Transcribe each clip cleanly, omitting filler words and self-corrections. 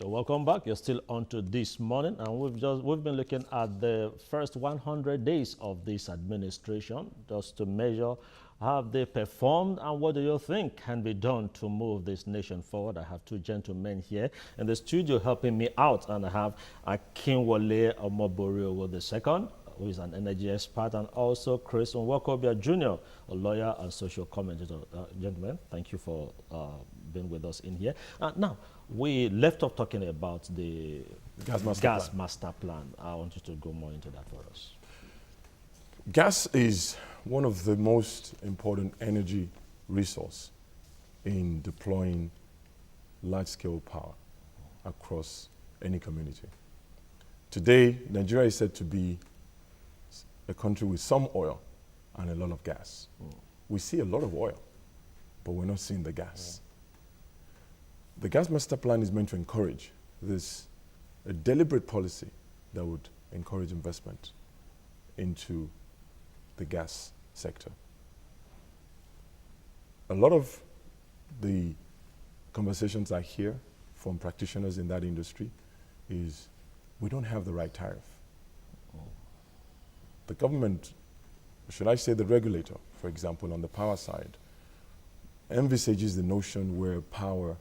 So welcome back. You're still on to This Morning, and we've been looking at the first 100 days of this administration, just to measure how they performed and what do you think can be done to move this nation forward. I have two gentlemen here in the studio helping me out, and I have Akinwole Omoboriowo II, who is an energy expert, and also Chris Nwaokobia Jr., a lawyer and social commentator. Gentlemen, thank you for being with us in here. Now, we left off talking about the gas master plan. I want you to go more into that for us. Gas is one of the most important energy resource in deploying large-scale power across any community. Today, Nigeria is said to be a country with some oil and a lot of gas. We see a lot of oil, but we're not seeing the gas. The gas master plan is meant to encourage a deliberate policy that would encourage investment into the gas sector. A lot of the conversations I hear from practitioners in that industry is we don't have the right tariff. The government, should I say the regulator, for example, on the power side, envisages the notion where power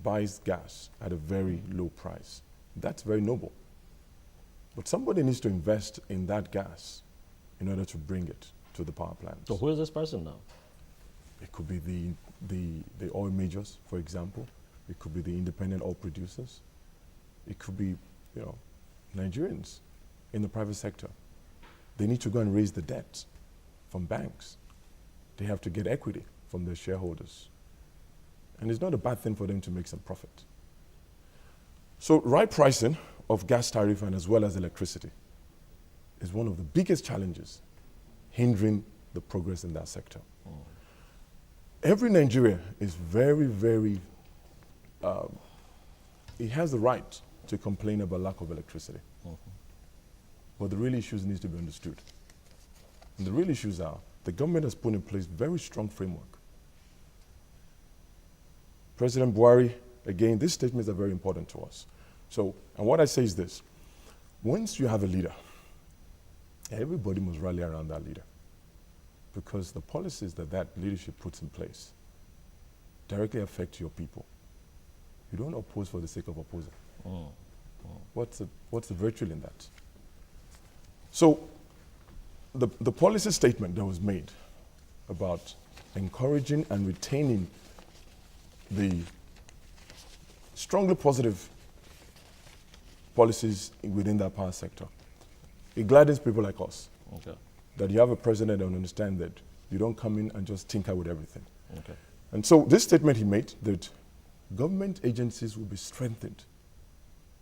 buys gas at a very low price. That's very noble. But somebody needs to invest in that gas in order to bring it to the power plants. So who is this person now? It could be the oil majors, for example. It could be the independent oil producers. It could be, Nigerians in the private sector. They need to go and raise the debt from banks. They have to get equity from their shareholders. And it's not a bad thing for them to make some profit. So right pricing of gas tariff and as well as electricity is one of the biggest challenges hindering the progress in that sector. Every Nigerian is very, very, he has the right to complain about lack of electricity. But the real issues need to be understood. And the real issues are, the government has put in place very strong framework. President Buhari, again, these statements are very important to us. So, and what I say is this, once you have a leader, everybody must rally around that leader, because the policies that leadership puts in place directly affect your people. You don't oppose for the sake of opposing. What's the virtue in that? So the policy statement that was made about encouraging and retaining the strongly positive policies within that power sector, it gladdens people like us. Okay. That you have a president that will understand that you don't come in and just tinker with everything. Okay. And so this statement he made, that government agencies will be strengthened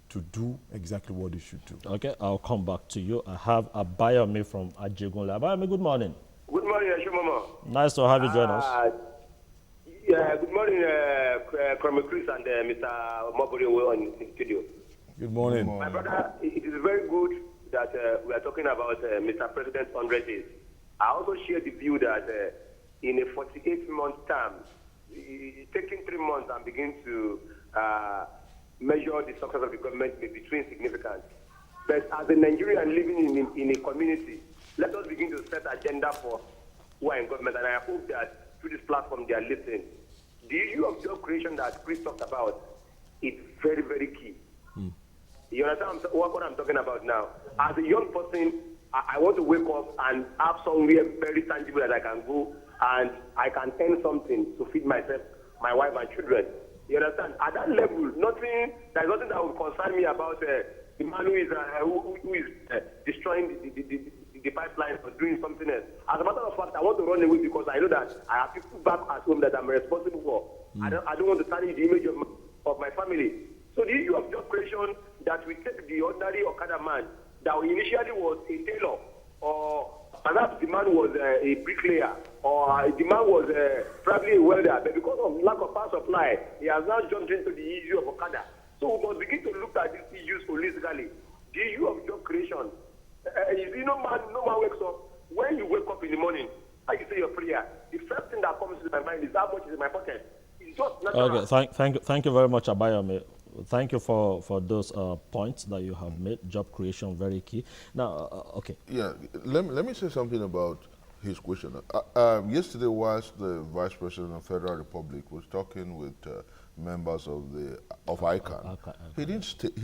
to do exactly what they should do. Okay, I'll come back to you. I have Abayomi from Ajegunle. Abayomi, good morning. Good morning, Eshomomoh. Nice to have you join us. Yeah, good morning, Chris and Mr. Omoboriowo in the studio. Good morning. My brother, it is very good that we are talking about Mr. President's 100 days. I also share the view that in a 48-month term, taking 3 months and begin to measure the success of the government may be too insignificant. But as a Nigerian living in a community, let us begin to set agenda for who are in government. And I hope that through this platform they are listening. The issue of job creation that Chris talked about is very, very key. You understand what I'm talking about now? As a young person, I want to wake up and have somewhere very tangible that I can go and I can earn something to feed myself, my wife and children. You understand? At that level, there's nothing that would concern me about the man who is destroying the pipeline or doing something else. As a matter of fact, I want to run away because I know that I have people back at home that I'm responsible for. I don't want to tarnish the image of my family. So the issue of job creation, that we take the ordinary Okada man that initially was a tailor, or perhaps the man was a bricklayer, or the man was probably a welder, but because of lack of power supply, he has now jumped into the issue of Okada. So we must begin to look at these issues holistically. The issue of job creation, you see, no man wakes up. When you wake up in the morning, like you say your prayer, the first thing that comes to my mind is how much is in my pocket. It's just natural. Okay, thank you very much, Abayomi. Thank you for those points that you have made. Job creation, very key. Now, okay. Yeah, let me say something about his question. Yesterday, whilst the Vice President of the Federal Republic was talking with members of ICANN, he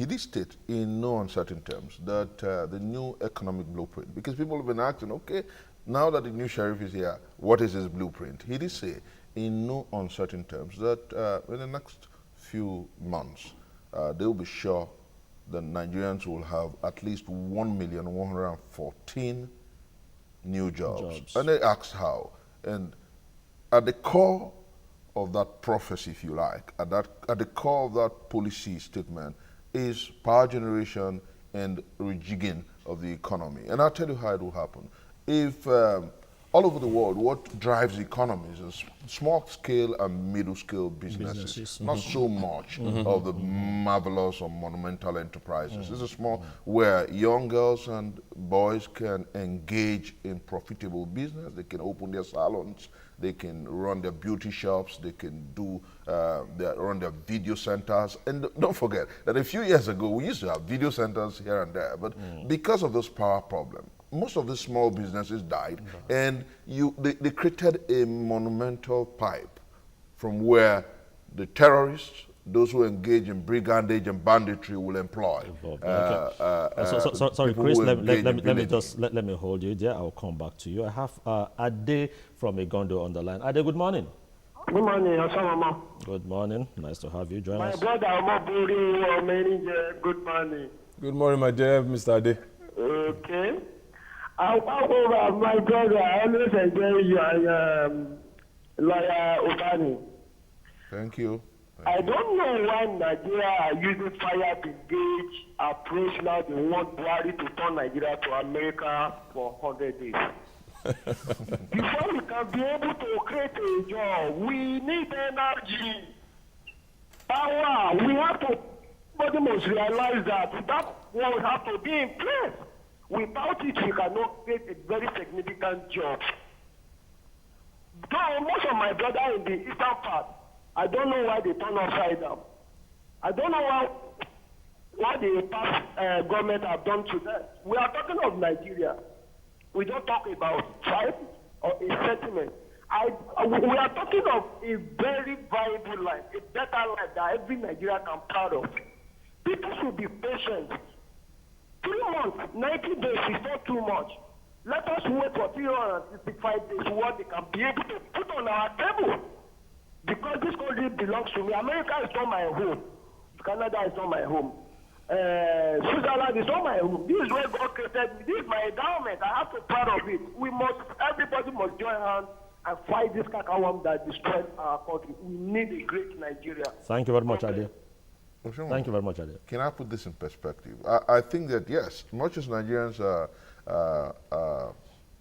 did state in no uncertain terms that the new economic blueprint, because people have been asking, okay, now that the new sheriff is here, what is his blueprint? He did say in no uncertain terms that in the next few months, they will be sure that Nigerians will have at least 1,114,000 new jobs. And they asked how. And at the core of that prophecy, if you like, at the core of that policy statement is power generation and rejigging of the economy. And I'll tell you how it will happen. If all over the world, what drives economies is small-scale and middle-scale businesses. Not so much of the marvelous or monumental enterprises. This is small, where young girls and boys can engage in profitable business. They can open their salons, they can run their beauty shops, they can do run their video centers. And don't forget that a few years ago, we used to have video centers here and there, but because of this power problem, most of the small businesses died, and they created a monumental pipe from where the terrorists, those who engage in brigandage and banditry, will employ. Sorry, Chris, let me hold you there. I'll come back to you. I have Ade from Igondo on the line. Ade, good morning. Good morning, Eshomomoh. Good morning. Nice to have you join us. My brother Omoboriowo manager, good morning. Good morning, my dear Mr. Ade. Okay. However, my brother, I always enjoy you and Lawyer Obani. Thank you. I don't know why Nigeria are using fire brigade approach now. They want Buhari to turn Nigeria to America for 100 days. Before we can be able to create a job, we need energy, power. We have to, everybody must realize that will have to be in place. Without it, we cannot create a very significant job. Though most of my brothers in the eastern part, I don't know why they turn upside down. I don't know what the past government have done to them. We are talking of Nigeria. We don't talk about tribe or a settlement. We are talking of a very viable life, a better life that every Nigerian can proud of. People should be patient. 3 months, 90 days is not too much. Let us wait for 365 days what they can be able to put on our table. Because this country belongs to me. America is not my home. Canada is not my home. Switzerland is not my home. This is where God created me. This is my endowment. I have to be proud of it. Everybody must join hands and fight this kakawam that destroyed our country. We need a great Nigeria. Thank you very much, Ade. Thank you very much, Ade. Can I put this in perspective? I think that, yes, much as Nigerians are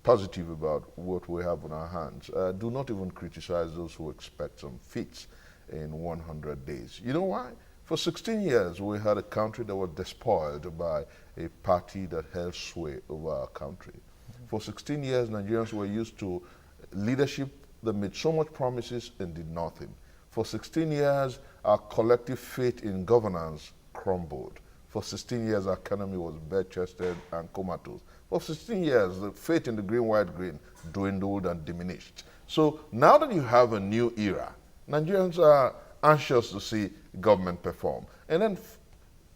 positive about what we have on our hands, do not even criticize those who expect some feats in 100 days. You know why? For 16 years, we had a country that was despoiled by a party that held sway over our country. For 16 years, Nigerians were used to leadership that made so much promises and did nothing. For 16 years, our collective faith in governance crumbled. For 16 years, our economy was bare-chested and comatose. For 16 years, the faith in the green, white, green dwindled and diminished. So now that you have a new era, Nigerians are anxious to see government perform. And then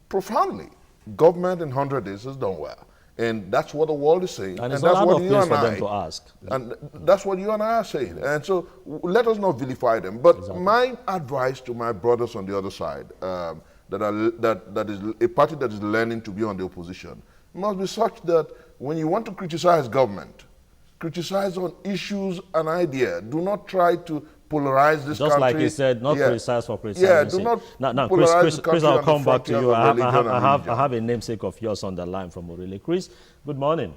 profoundly, government in 100 days has done well. And that's what the world is saying. And it's that's not out what of you place and for I, them to ask. And that's what you and I are saying. And so let us not vilify them. But my advice to my brothers on the other side, that is a party that is learning to be on the opposition, must be such that when you want to criticize government, criticize on issues and ideas. Do not try to polarize this country. Just like you said, not criticize for criticizing. Yeah, do not now polarize Chris, I'll come back to you. I have a a namesake of yours on the line from Orele. Chris, good morning.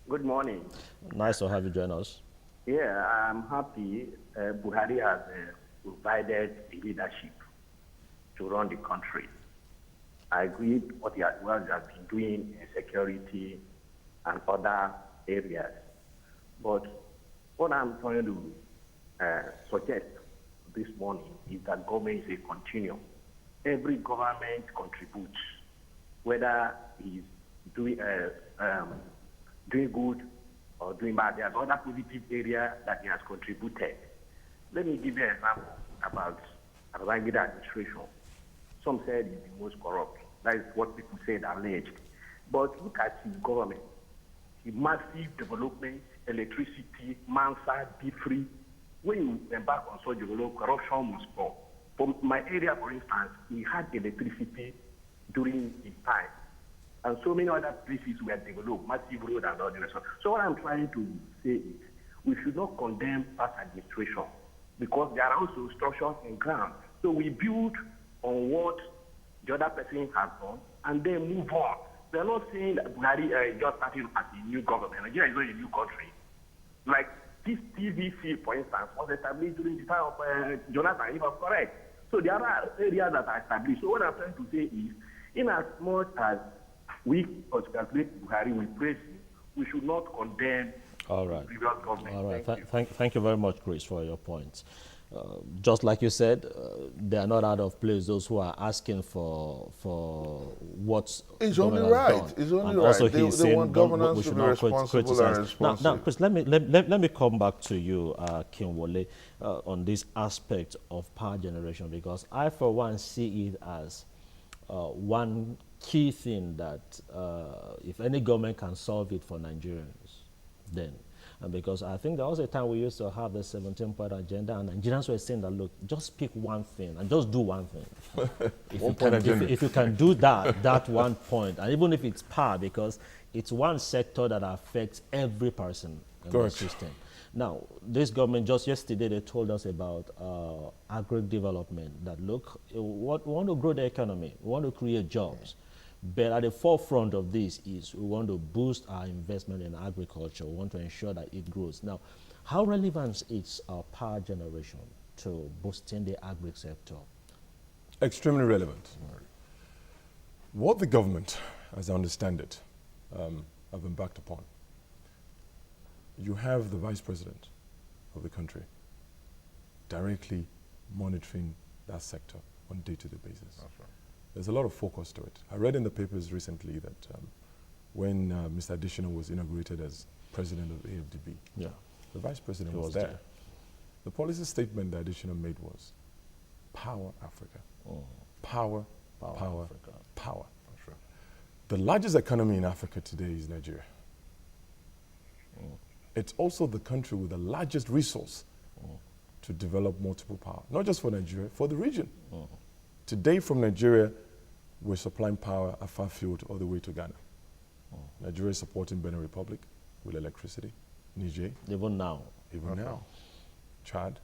Good morning. Nice to have you join us. Yeah, I'm happy Buhari has provided the leadership to run the country. I agree with what he has been doing in security and other areas. But what I'm trying to suggest this morning is that government is a continuum. every government contributes, whether he's doing good or doing bad. There's other positive area that he has contributed. Let me give you an example about Babangida administration. Some said he's the most corrupt. That is what people said, alleged. But look at his government. The massive development, electricity, Mansard, be-free. When you embark on such development, corruption must fall. For my area, for instance, we had electricity during his time. And so many other places were developed, massive road and all the rest. So what I'm trying to say is, we should not condemn past administration because there are also structures in ground. So we build on what the other person has done and then move on. We are not saying that Buhari just starting as a new government. Nigeria is not a new country. Like this TVC, for instance, was established during the time of Jonathan, if I'm correct. So there are areas that are established. So what I'm trying to say is, in as much as we congratulate Buhari, we praise him, we should not condemn the previous government. All right. Thank you very much, Chris, for your points. Just like you said, they are not out of place, those who are asking for what's only right. Done. It's only and right. also They saying want governance to be responsible and responsive. Now, Chris, let me come back to you, Akinwole, on this aspect of power generation, because I, for one, see it as one key thing that if any government can solve it for Nigerians, then. And because I think there was a time we used to have the 17-point agenda, and Nigerians were saying that, look, just pick one thing and just do one thing. if you can do that one point, and even if it's power, because it's one sector that affects every person in the system. Now, this government, just yesterday, they told us about agri-development, that, look, we want to grow the economy, we want to create jobs. But at the forefront of this is we want to boost our investment in agriculture. We want to ensure that it grows. Now, how relevant is our power generation to boosting the agri sector? Extremely relevant. What the government, as I understand it, have embarked upon, you have the Vice President of the country directly monitoring that sector on a day-to-day basis. That's right. There's a lot of focus to it. I read in the papers recently that when Mr. Additional was inaugurated as president of AFDB, the vice president was there. The policy statement that Additional made was, power Africa. Power, Africa. Power. Right. The largest economy in Africa today is Nigeria. It's also the country with the largest resource to develop multiple power, not just for Nigeria, for the region. Today from Nigeria, we're supplying power at Fairfield all the way to Ghana. Nigeria is supporting Benin Republic with electricity. Niger. Even now. Chad.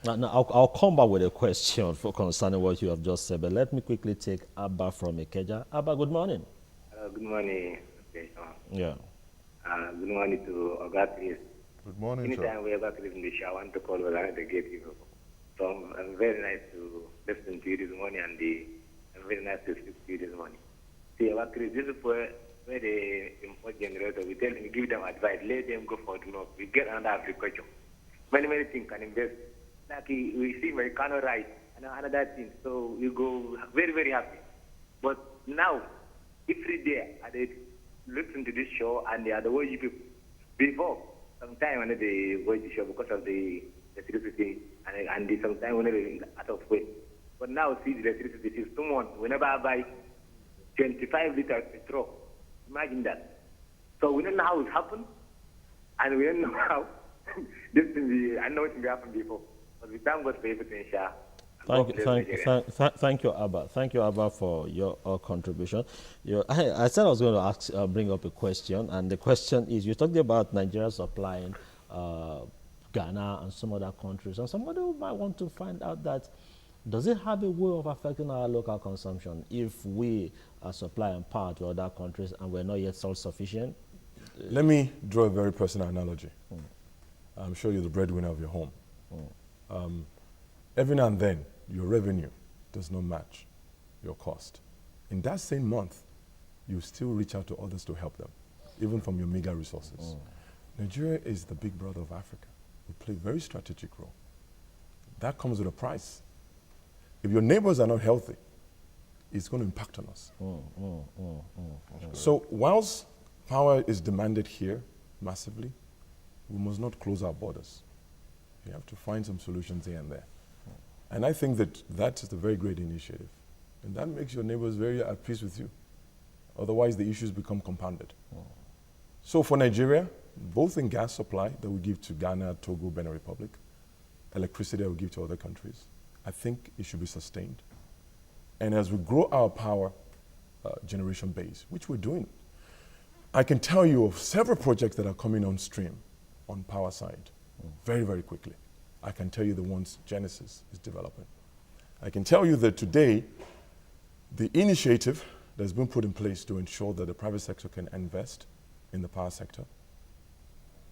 Now I'll come back with a question concerning what you have just said, but let me quickly take Abba from Ikeja. Abba, good morning. Good morning. Yeah. Good morning to Oga. Good morning, Anytime we ever live in the show, I want to call Oga the gatekeeper. So I'm very nice to listen to you this morning, and I'm very nice to speak to you this morning. See, about this is where the import generator, we tell them, give them advice, let them go for the north. We get under agriculture. Many things can invest. Like we see Americano rice and another thing. So we go very, very happy. But now, every day, I listen to this show and they are the way you people. Before, sometime when they watch the show because of the electricity and sometimes when they're out of way. But now see the electricity is someone whenever I buy 25 liters petrol. Imagine that. So we don't know how it happened and we don't know how this thing I know it will happen before. But we thank God for everything, Sha. Thank you, Abba. Thank you, Abba, for your contribution. I said I was going to bring up a question, and the question is: you talked about Nigeria supplying Ghana and some other countries, and somebody might want to find out that does it have a way of affecting our local consumption if we are supplying power to other countries and we're not yet self-sufficient? Let me draw a very personal analogy. I'm sure you're the breadwinner of your home. Every now and then, your revenue does not match your cost. In that same month, you still reach out to others to help them, even from your meager resources. Nigeria is the big brother of Africa. We play a very strategic role. That comes with a price. If your neighbors are not healthy, it's going to impact on us. So whilst power is demanded here massively, we must not close our borders. We have to find some solutions here and there. And I think that that is a very great initiative. And that makes your neighbors very at peace with you. Otherwise, the issues become compounded. So for Nigeria, both in gas supply that we give to Ghana, Togo, Benin Republic, electricity that we give to other countries, I think it should be sustained. And as we grow our power generation base, which we're doing, I can tell you of several projects that are coming on stream on power side very, very quickly. I can tell you the ones Genesis is developing. I can tell you that today, the initiative that's been put in place to ensure that the private sector can invest in the power sector,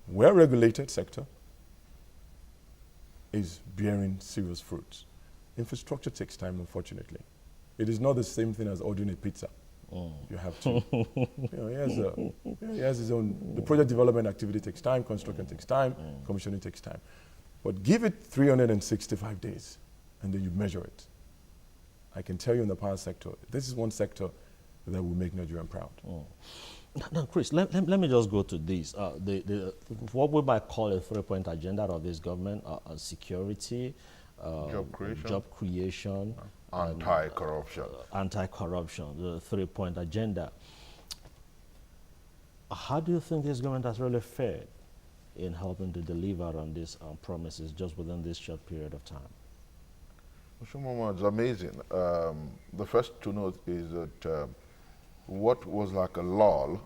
well-regulated sector, is bearing serious fruits. Infrastructure takes time, unfortunately. It is not the same thing as ordering a pizza. You have to. He has his own. The project development activity takes time, construction takes time, commissioning takes time. But give it 365 days, and then you measure it. I can tell you in the power sector, this is one sector that will make Nigeria proud. Now, Chris, let me just go to this. What we might call a three-point agenda of this government: security, job creation, anti-corruption. Anti-corruption, the three-point agenda. How do you think this government has really fared in helping to deliver on these promises just within this short period of time? Eshomomoh, it's amazing. The first to note is that what was like a lull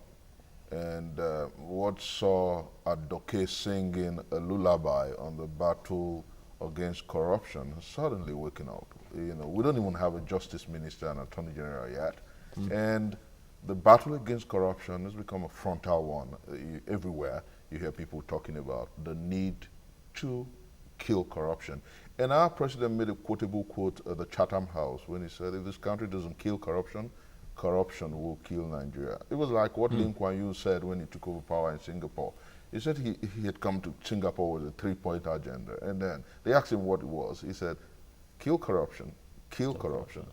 and what saw Adoke singing a lullaby on the battle against corruption is suddenly waking up. You know, we don't even have a justice minister and attorney general yet. And the battle against corruption has become a frontal one. Everywhere you hear people talking about the need to kill corruption. And our president made a quotable quote at the Chatham House when he said, if this country doesn't kill corruption, corruption will kill Nigeria. It was like what Lee Kuan Yew said when he took over power in Singapore. He said he had come to Singapore with a three-point agenda. And then they asked him what it was. He said, kill corruption, and kill corruption.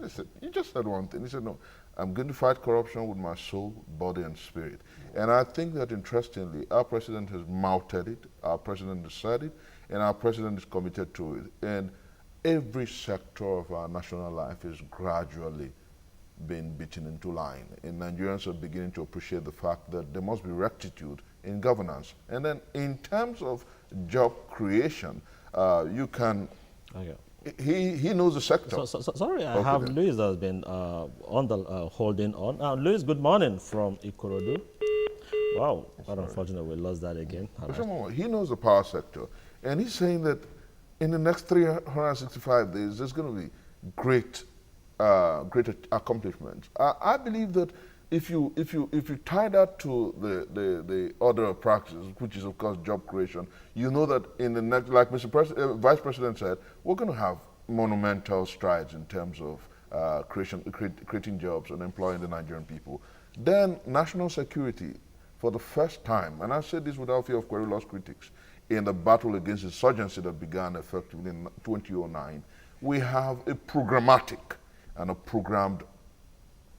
He said, you just said one thing. He said, no, I'm going to fight corruption with my soul, body, and spirit. And I think that, interestingly, our president has mounted it, our president has said it, and our president is committed to it. And every sector of our national life is gradually being beaten into line. And Nigerians are beginning to appreciate the fact that there must be rectitude in governance. And then in terms of job creation, you can... Okay. He knows the sector. Sorry, I have Louis that's been on the holding on. Louis, good morning from Ikorodu. Wow, but unfortunately we lost that again. He knows the power sector, and he's saying that in the next 365 days there's going to be great accomplishments. I believe that if you tie that to the order of practice, which is of course job creation, you know that in the next, like Vice President said, we're going to have monumental strides in terms of creating jobs and employing the Nigerian people. Then national security, for the first time, and I say this without fear of querulous critics, in the battle against insurgency that began effectively in 2009, we have a programmatic and a programmed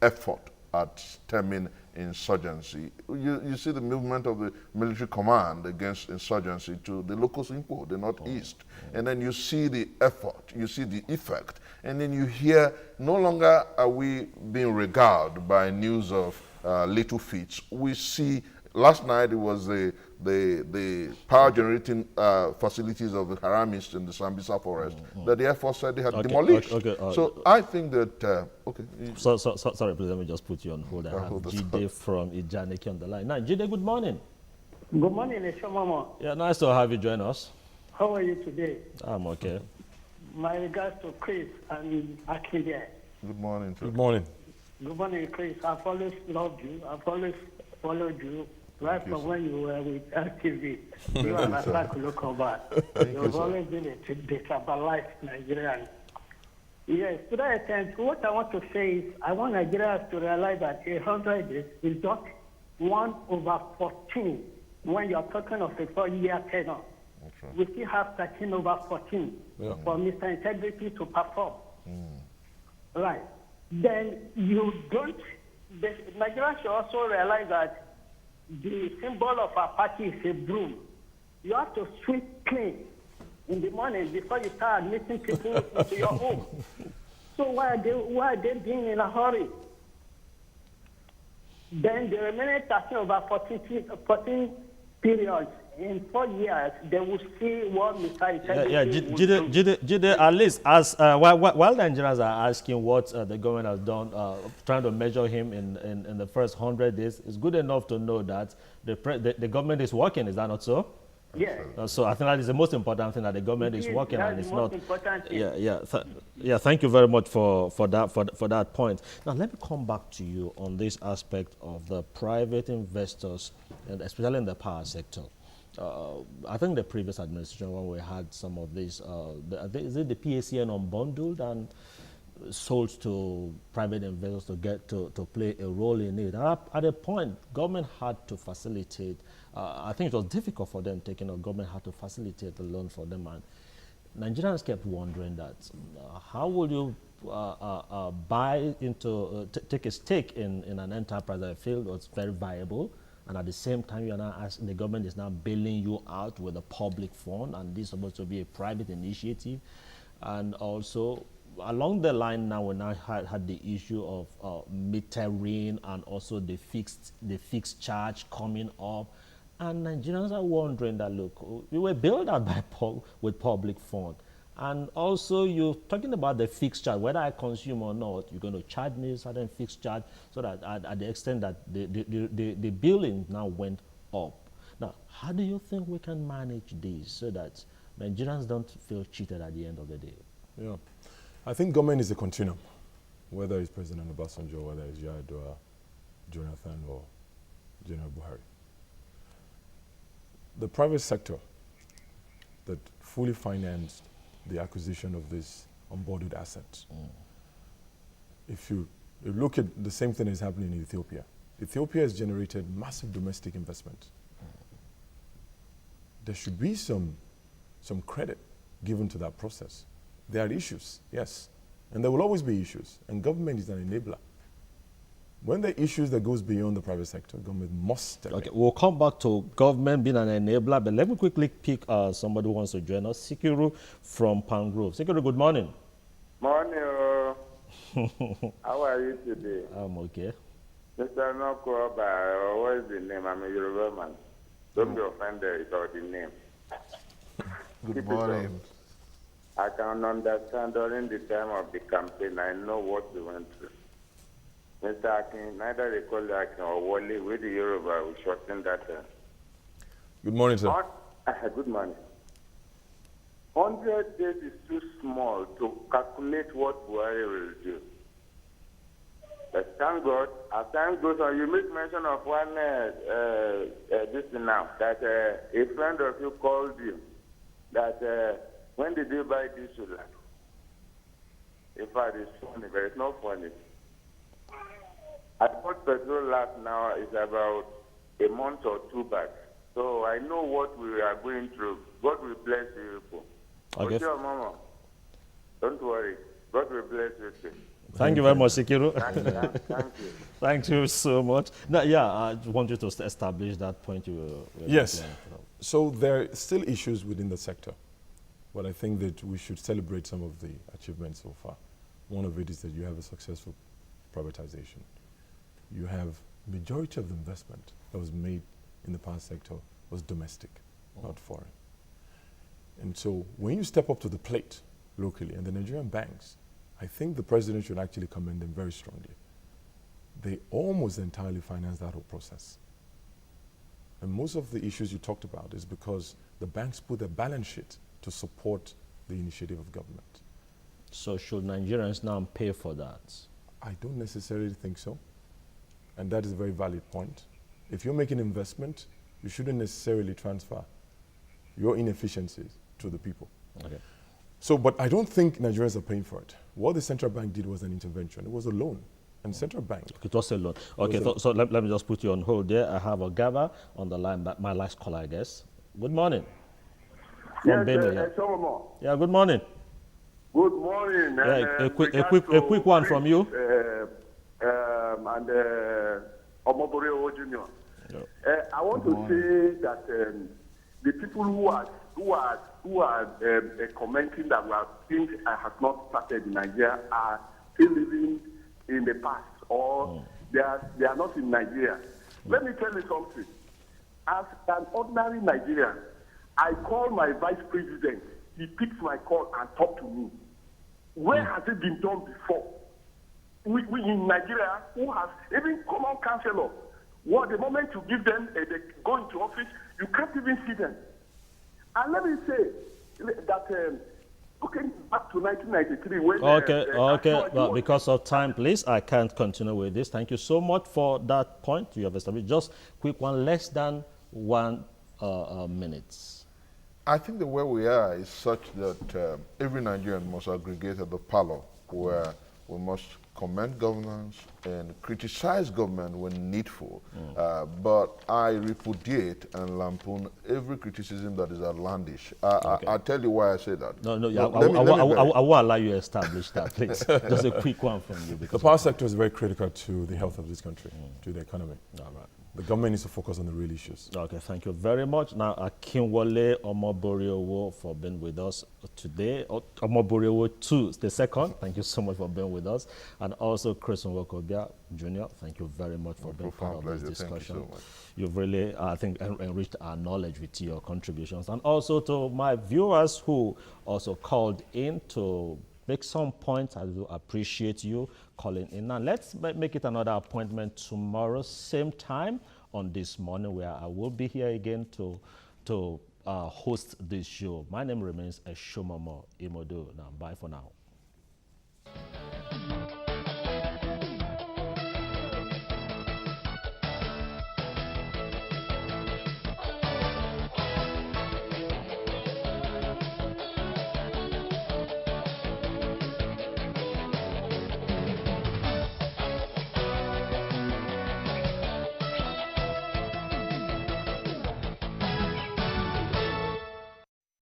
effort at stemming insurgency. You see the movement of the military command against insurgency to the locus impo, the northeast. And then you see the effort, you see the effect. And then you hear, no longer are we being regaled by news of little feats. We see, last night it was the power generating facilities of the Haramis in the Sambisa forest that the Air Force said they had demolished. So I think that, sorry, please let me just put you on hold. I have Jide from Ijaniki on the line. Now, Jide, good morning. Good morning, Eshomomoh. Yeah, nice to have you join us. How are you today? I'm okay. My regards to Chris and Akinwole. Good morning, sir. Good morning. Good morning, Chris. I've always loved you. I've always followed you. Right from when you were with LTV, you and Nwaokobia. You've always been a destabilized Nigerian. Yes, to that extent, what I want to say is I want Nigerians to realize that 100 days is just 1/14 when you're talking of a 4-year tenure. we still have 13/14 for Mr. Integrity to perform. Right. Then you don't, the Nigerians should also realize that the symbol of our party is a broom. You have to sweep clean in the morning before you start admitting people into your home. So why are they being in a hurry? Then the remaining 13/14 periods in 4 years, they will see what Mr. Jide, at least as while Nigerians are asking what the government has done, trying to measure him in the first 100 days, it's good enough to know that the government is working. Is that not so? Yeah. So I think that is the most important thing, that the government is working, and it's not. Thing. Yeah. Thank you very much for that point. Now let me come back to you on this aspect of the private investors, and especially in the power sector. I think the previous administration, when we had some of these, is it the PACN unbundled and sold to private investors to get to play a role in it. And at a point, government had to facilitate. I think it was difficult for them taking up. Government had to facilitate the loan for them, and Nigerians kept wondering that how will you buy into take a stake in an enterprise that I feel was very viable, and at the same time you're now asking, the government is now bailing you out with a public fund, and this is supposed to be a private initiative, and also. Along the line now, we now had the issue of metering and also the fixed charge coming up, and Nigerians are wondering that, look, we were bailed out with public fund, and also you're talking about the fixed charge, whether I consume or not, you're going to charge me a certain fixed charge, so that at the extent that the billing now went up. Now, how do you think we can manage this so that Nigerians don't feel cheated at the end of the day? Yeah. I think government is a continuum, whether it's President Obasanjo, whether it's Yar'Adua, Jonathan, or General Buhari. The private sector that fully financed the acquisition of these onboarded assets. If you look at the same thing that is happening in Ethiopia, Ethiopia has generated massive domestic investment. There should be some credit given to that process. There are issues, yes, and there will always be issues, and government is an enabler. When there are issues that goes beyond the private sector, government must step in. Okay, we'll come back to government being an enabler, but let me quickly pick somebody who wants to join us. Sikiru from Palm Grove. Sikiru, good morning. Morning. How are you today? I'm okay. Mr. Nwaokobia, what is the name? I'm a Yoruba man. Don't be offended about the name. Good morning. I can understand during the time of the campaign, I know what we went through. Mr. Akin, neither they call you Akin or Wole, with the Yoruba, we shorten that. Good morning, sir. Good morning. 100 days is too small to calculate what Buhari will do. But thank God, as time goes on, you make mention of one, this now, that a friend of you called you, that when did you buy this land? In fact, it's funny, but it's not funny. I bought petrol last now is about a month or two back. So I know what we are going through. God will bless you people. Okay. Mama, don't worry. God will bless you too. Thank you very much, Sikiru. Thank you. Thank you so much. Now, yeah, I want you to establish that point you were Yes. making. So there are still issues within the sector, but I think that we should celebrate some of the achievements so far. One of it is that you have a successful privatization. You have majority of the investment that was made in the power sector was domestic, not foreign. And so when you step up to the plate locally, and the Nigerian banks, I think the president should actually commend them very strongly. They almost entirely finance that whole process. And most of the issues you talked about is because the banks put their balance sheet to support the initiative of government. So should Nigerians now pay for that? I don't necessarily think so. And that is a very valid point. If you're making investment, you shouldn't necessarily transfer your inefficiencies to the people. Okay. So, but I don't think Nigerians are paying for it. What the central bank did was an intervention. It was a loan. And central bank. It was a loan. Okay, so let me just put you on hold there. I have Ogaba on the line, but my last caller, I guess. Good morning. from Benue. Yeah. Eshomomoh. Yeah, good morning. Good morning. Yeah, a quick one from you. And Omoboriowo II. Yep. I want to say that the people who are commenting that things have not started in Nigeria are still living in the past, or they are not in Nigeria. Let me tell you something. As an ordinary Nigerian, I call my vice president. He picks my call and talks to me. Where has it been done before? We in Nigeria, who has even common councillor, what the moment you give them, they go into office, you can't even see them. And let me say that looking back to 1993, when okay. Well, because of time, please, I can't continue with this. Thank you so much for that point you have established. Just quick one, less than 1 minute. I think the way we are is such that every Nigerian must aggregate at the parlor, where we must commend governance and criticize government when needful. But I repudiate and lampoon every criticism that is outlandish. I'll tell you why I say that. No, I will allow you to establish that, please. Just a quick one from you. The power sector is very critical to the health of this country, to the economy. All right. The government needs to focus on the real issues. Okay, thank you very much. Now, Akinwole Omoboriowo for being with us today. Omoboriowo II, the second. Thank you so much for being with us. And also, Nwaokobia Jr., thank you very much for being part of this discussion. Thank you so much. You've really, I think, enriched our knowledge with your contributions. And also to my viewers who also called in to make some points. I do appreciate you calling in. Now, let's make it another appointment tomorrow, same time on this morning, where I will be here again to host this show. My name remains Eshomomoh Imoudu. Now, bye for now.